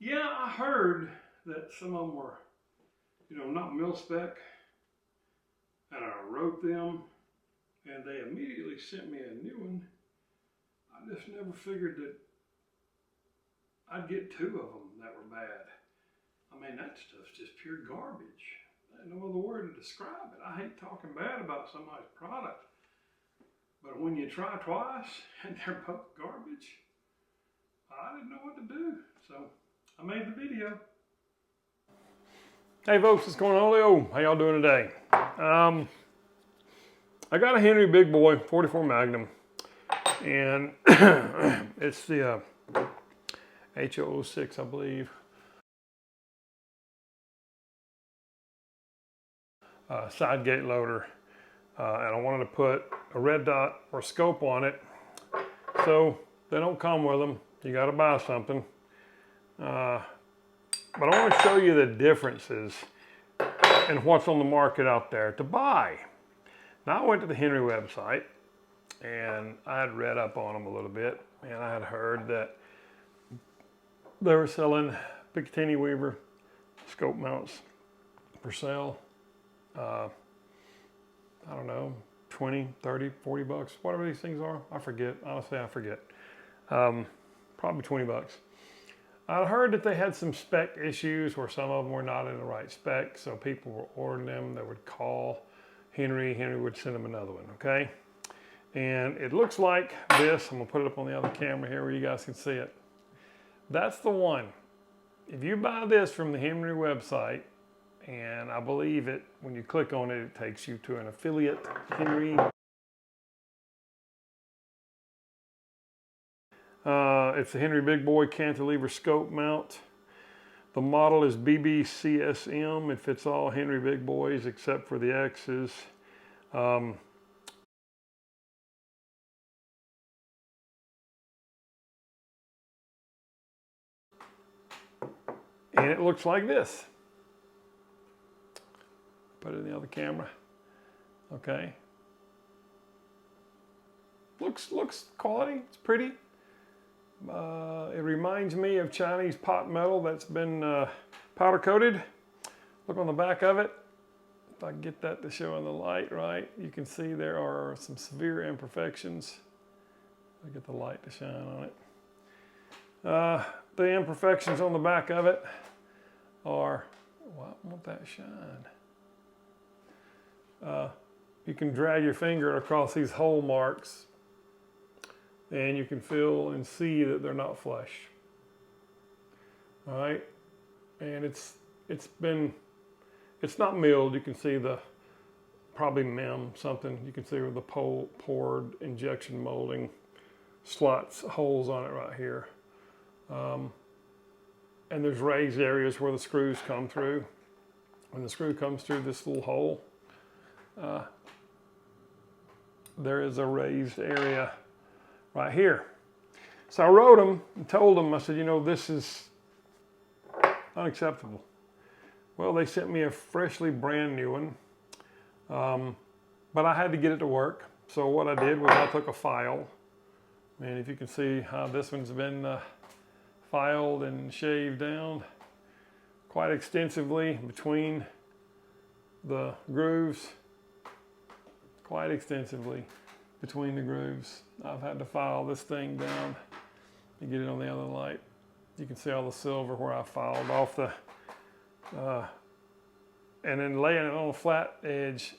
Yeah, I heard that some of them were, not mil spec, and I wrote them, and they immediately sent me a new one. I just never figured that I'd get two of them that were bad. I mean, that stuff's just pure garbage. There's no other word to describe it. I hate talking bad about somebody's product, but when you try twice and they're both garbage, I didn't know what to do. So I made the video. Hey folks, what's going on, Leo? How y'all doing today? I got a Henry Big Boy 44 Magnum, and it's the H006, I believe. Side gate loader, and I wanted to put a red dot or scope on it, so they don't come with them. You got to buy something. But I want to show you the differences and what's on the market out there to buy. Now I went to the Henry website and I had read up on them a little bit, and I had heard that they were selling Picatinny Weaver scope mounts for sale. I don't know, 20, 30, 40 bucks, whatever these things are. I forget, honestly, I forget. Probably 20 bucks. I heard that they had some spec issues where some of them were not in the right spec, so people were ordering them. They would call Henry would send them another one, okay? And it looks like this. I'm gonna put it up on the other camera here where you guys can see it. That's the one. If you buy this from the Henry website, and I believe it, when you click on it, it takes you to an affiliate, Henry. It's the Henry Big Boy cantilever scope mount. The model is BBCSM. It fits all Henry Big Boys except for the X's. And it looks like this. Put it in the other camera. Okay. Looks quality. It's pretty. It reminds me of Chinese pot metal that's been powder coated. Look on the back of it. If I can get that to show in the light right, you can see there are some severe imperfections. I'll get the light to shine on it. The imperfections on the back of it are, well, I want that shine. You can drag your finger across these hole marks, and you can feel and see that they're not flush. All right, and it's not milled. You can see the probably MEM something. You can see where the poured injection molding slots, holes on it right here. And there's raised areas where the screws come through. When the screw comes through this little hole, there is a raised area right here. So I wrote them and told them, I said, this is unacceptable. Well, they sent me a freshly brand new one, but I had to get it to work. So what I did was I took a file, and if you can see how this one's been filed and shaved down quite extensively between the grooves, quite extensively between the grooves. I've had to file this thing down and get it on the other light. You can see all the silver where I filed off the, and then laying it on a flat edge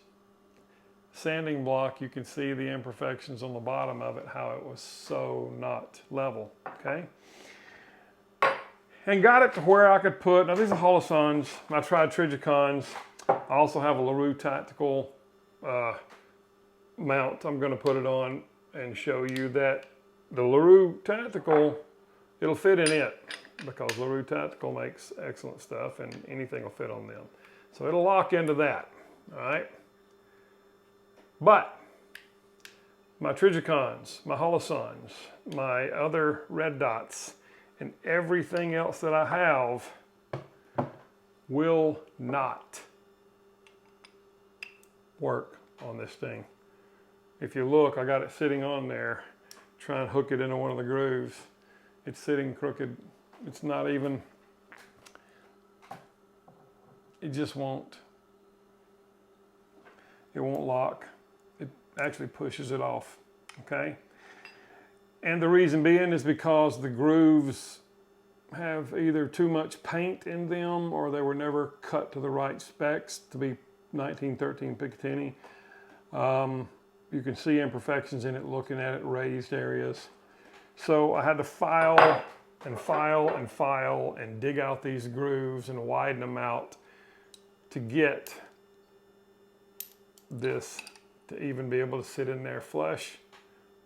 sanding block, you can see the imperfections on the bottom of it, how it was so not level, okay? And got it to where I could put, now these are Holosons, I tried Trijicons. I also have a LaRue Tactical mount. I'm going to put it on and show you that the LaRue Tactical, it'll fit in it because LaRue Tactical makes excellent stuff and anything will fit on them. So it'll lock into that, all right? But my Trijicons, my Holosons, my other red dots, and everything else that I have will not work on this thing. If you look, I got it sitting on there, trying to hook it into one of the grooves. It's sitting crooked. It's not even it just won't. It won't lock. It actually pushes it off, okay? And the reason being is because the grooves have either too much paint in them or they were never cut to the right specs to be 1913 Picatinny. You can see imperfections in it looking at it, raised areas. So I had to file and file and file and dig out these grooves and widen them out to get this to even be able to sit in there flush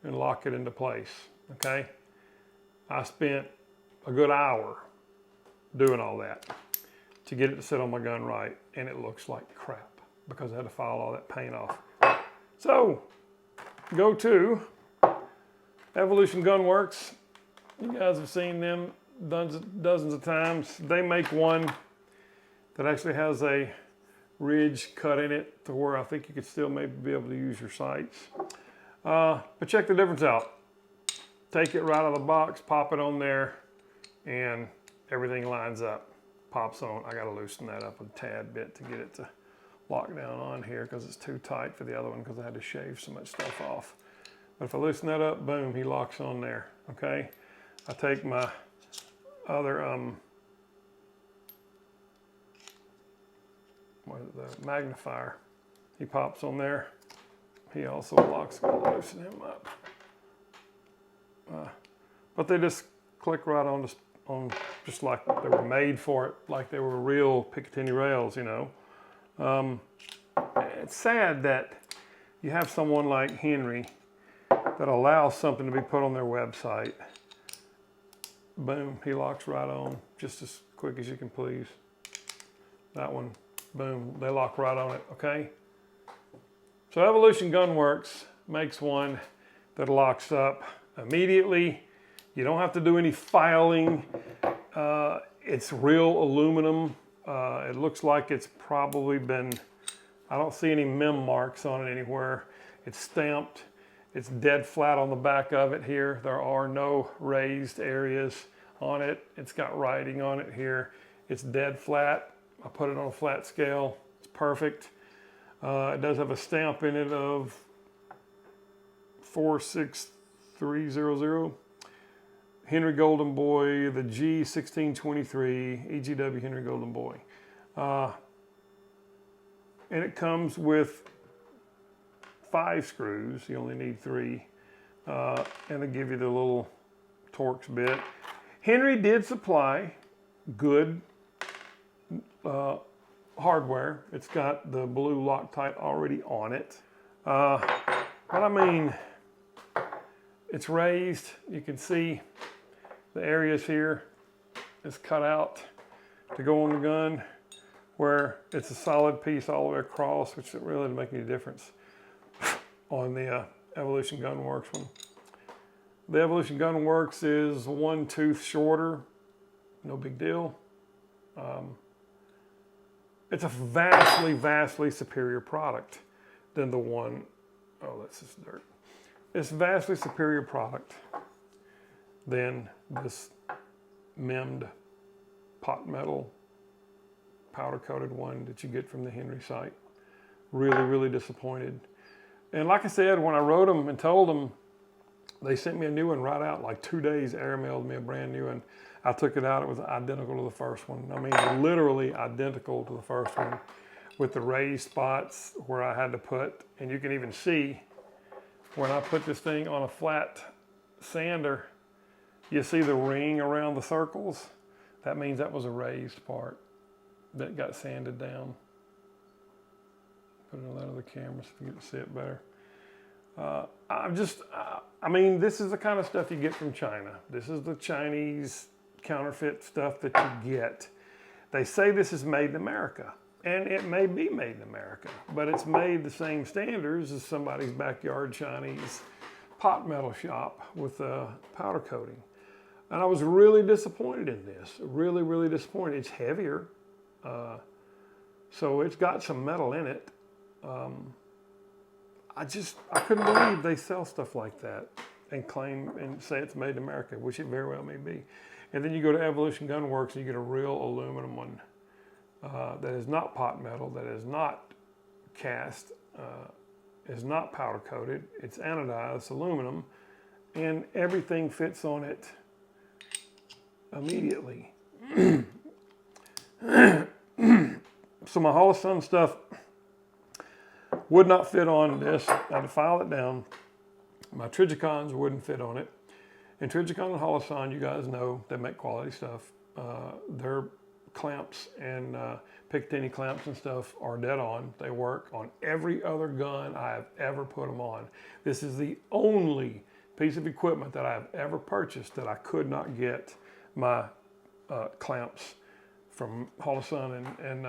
and lock it into place, okay? I spent a good hour doing all that to get it to sit on my gun right, and it looks like crap because I had to file all that paint off. So, go to Evolution Gun Works. You guys have seen them dozens of times. They make one that actually has a ridge cut in it to where I think you could still maybe be able to use your sights. But check the difference out. Take it right out of the box, pop it on there, and everything lines up, pops on. I gotta loosen that up a tad bit to get it to lock down on here because it's too tight for the other one because I had to shave so much stuff off. But if I loosen that up, boom, he locks on there, okay? I take my other, what is it, the magnifier. He pops on there. He also locks, gotta loosen him up. But they just click right on just like they were made for it, like they were real Picatinny rails, you know. It's sad that you have someone like Henry that allows something to be put on their website. Boom, he locks right on, just as quick as you can please. That one, boom, they lock right on it, okay? So Evolution Gun Works makes one that locks up immediately. You don't have to do any filing. It's real aluminum. It looks like it's probably been, I don't see any mem marks on it anywhere. It's stamped. It's dead flat on the back of it here. There are no raised areas on it. It's got writing on it here. It's dead flat. I put it on a flat scale. It's perfect. It does have a stamp in it of 46300. Henry Golden Boy, the G1623, EGW Henry Golden Boy. And it comes with 5 screws. You only need 3. And they give you the little Torx bit. Henry did supply good hardware. It's got the blue Loctite already on it. But I mean, it's raised. You can see the areas here is cut out to go on the gun, where it's a solid piece all the way across, which really doesn't make any difference on the Evolution Gun Works one. The Evolution Gun Works is 1 tooth shorter, no big deal. It's a vastly, vastly superior product than the one, oh, that's just dirt. It's a vastly superior product than this memmed pot metal powder coated one that you get from the Henry site. Really, really disappointed. And like I said, when I wrote them and told them, they sent me a new one right out, like 2 days, airmailed me a brand new one. I took it out, it was identical to the first one. I mean, literally identical to the first one, with the raised spots where I had to put, and you can even see when I put this thing on a flat sander, you see the ring around the circles? That means that was a raised part that got sanded down. Put it on that other camera so you can see it better. I mean, this is the kind of stuff you get from China. This is the Chinese counterfeit stuff that you get. They say this is made in America, and it may be made in America, but it's made the same standards as somebody's backyard Chinese pot metal shop with a powder coating. And I was really disappointed in this, really, really disappointed. It's heavier, so it's got some metal in it. I couldn't believe they sell stuff like that and claim and say it's made in America, which it very well may be. And then you go to Evolution Gun Works and you get a real aluminum one that is not pot metal, that is not cast, is not powder coated. It's anodized, it's aluminum, and everything fits on it immediately. So my Holosun stuff would not fit on this. I had to file it down. My Trijicons wouldn't fit on it. And Trijicon and Holosun, you guys know, they make quality stuff. Their clamps and Picatinny clamps and stuff are dead on. They work on every other gun I have ever put them on. This is the only piece of equipment that I have ever purchased that I could not get my clamps from Holosun and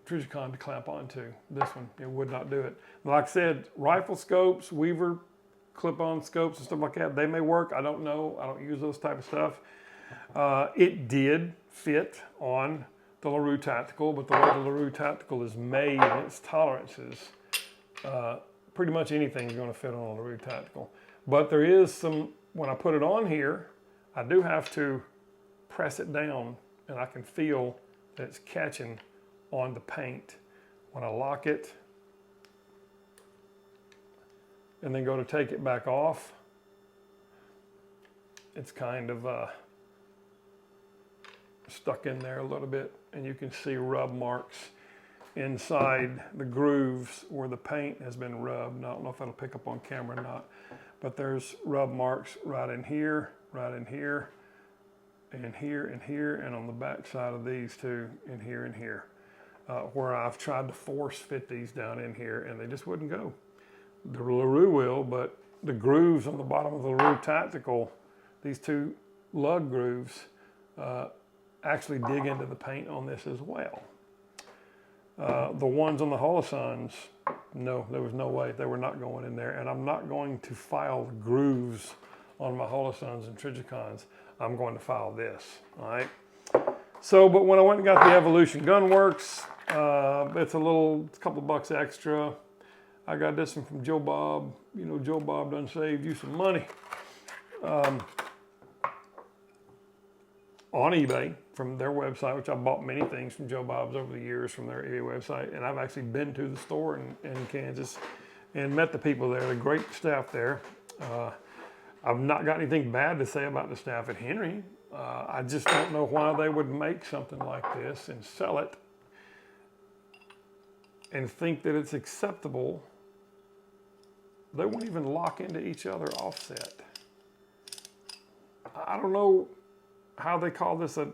Trijicon to clamp onto. This one, it would not do it. Like I said, rifle scopes, Weaver clip-on scopes and stuff like that, they may work. I don't know. I don't use those type of stuff. It did fit on the LaRue Tactical, but the way the LaRue Tactical is made and its tolerances, pretty much anything is going to fit on a LaRue Tactical. But there is some, when I put it on here, I do have to press it down and I can feel that it's catching on the paint. When I lock it and then go to take it back off, it's kind of stuck in there a little bit, and you can see rub marks inside the grooves where the paint has been rubbed. I don't know if that'll pick up on camera or not, but there's rub marks right in here, and here, and here, and on the back side of these two, and here, where I've tried to force fit these down in here, and they just wouldn't go. The LaRue will, but the grooves on the bottom of the LaRue Tactical, these two lug grooves, actually dig into the paint on this as well. The ones on the Holosuns, no, there was no way. They were not going in there, and I'm not going to file grooves on my Holosuns and Trijicons. I'm going to file this, all right? So, but when I went and got the Evolution Gunworks, it's a couple of bucks extra. I got this one from Joe Bob. You know, Joe Bob done saved you some money. On eBay from their website, which I bought many things from Joe Bob's over the years from their eBay website. And I've actually been to the store in Kansas and met the people there, the great staff there. I've not got anything bad to say about the staff at Henry. I just don't know why they would make something like this and sell it and think that it's acceptable. They won't even lock into each other offset. I don't know how they call this a,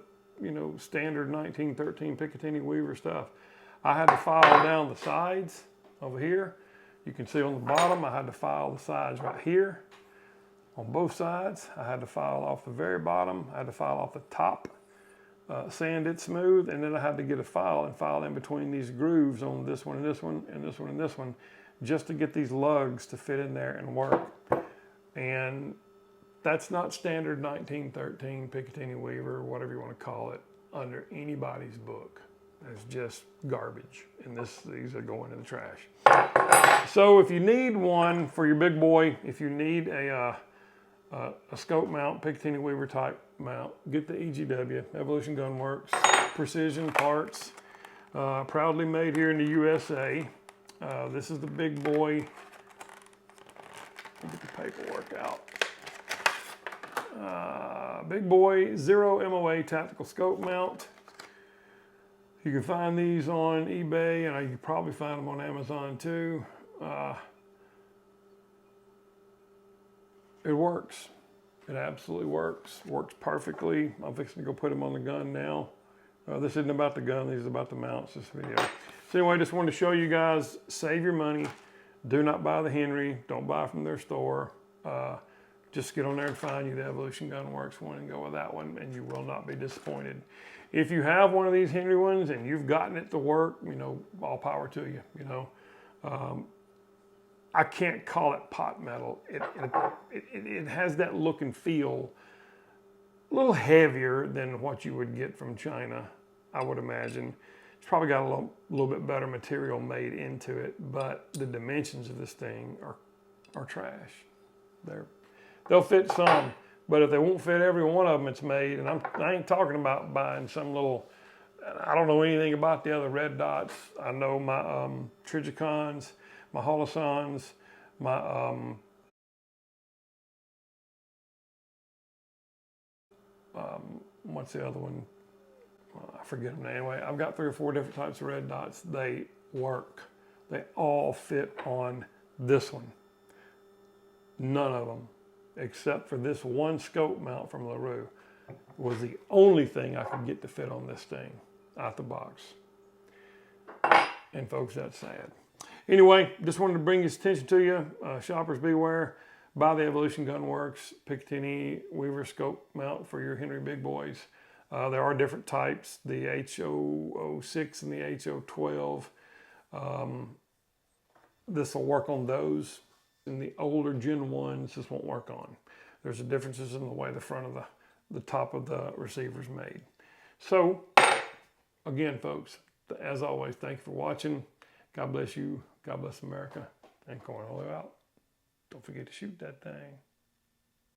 standard 1913 Picatinny Weaver stuff. I had to file down the sides over here. You can see on the bottom, I had to file the sides right here. On both sides, I had to file off the very bottom. I had to file off the top, sand it smooth, and then I had to get a file and file in between these grooves on this one and this one and this one and this one, just to get these lugs to fit in there and work. And that's not standard 1913 Picatinny Weaver, whatever you want to call it, under anybody's book. It's just garbage, and these are going in the trash. So if you need one for your big boy, if you need a scope mount, Picatinny Weaver type mount, get the EGW, Evolution Gunworks, precision parts, proudly made here in the USA. This is the big boy. Let me get the paperwork out. Big boy 0 MOA tactical scope mount. You can find these on eBay, and you can probably find them on Amazon too. It works. It absolutely works. Works perfectly. I'm fixing to go put them on the gun now. This isn't about the gun. This is about the mounts, this video. So anyway, I just wanted to show you guys, save your money. Do not buy the Henry. Don't buy from their store. Just get on there and find you the Evolution Gunworks one and go with that one, and you will not be disappointed. If you have one of these Henry ones and you've gotten it to work, all power to you, I can't call it pot metal. It has that look and feel, a little heavier than what you would get from China, I would imagine. It's probably got a little bit better material made into it, but the dimensions of this thing are trash. They'll fit some, but if they won't fit every one of them it's made, and I ain't talking about buying some little I don't know anything about the other red dots. I know my Trijicons, my Holosons, my what's the other one? I forget them anyway. I've got 3 or 4 different types of red dots. They work. They all fit on this one. None of them, except for this one scope mount from LaRue, was the only thing I could get to fit on this thing out the box. And folks, that's sad. Anyway, just wanted to bring his attention to you. Shoppers beware. Buy the Evolution Gun Works Picatinny Weaver scope mount for your Henry big boys. There are different types, the H006 and the H012. This will work on those. And the older Gen 1s, this won't work on. There's differences in the way the front of the top of the receiver is made. So, again, folks, as always, thank you for watching. God bless you. God bless America. And going all the way out. Don't forget to shoot that thing.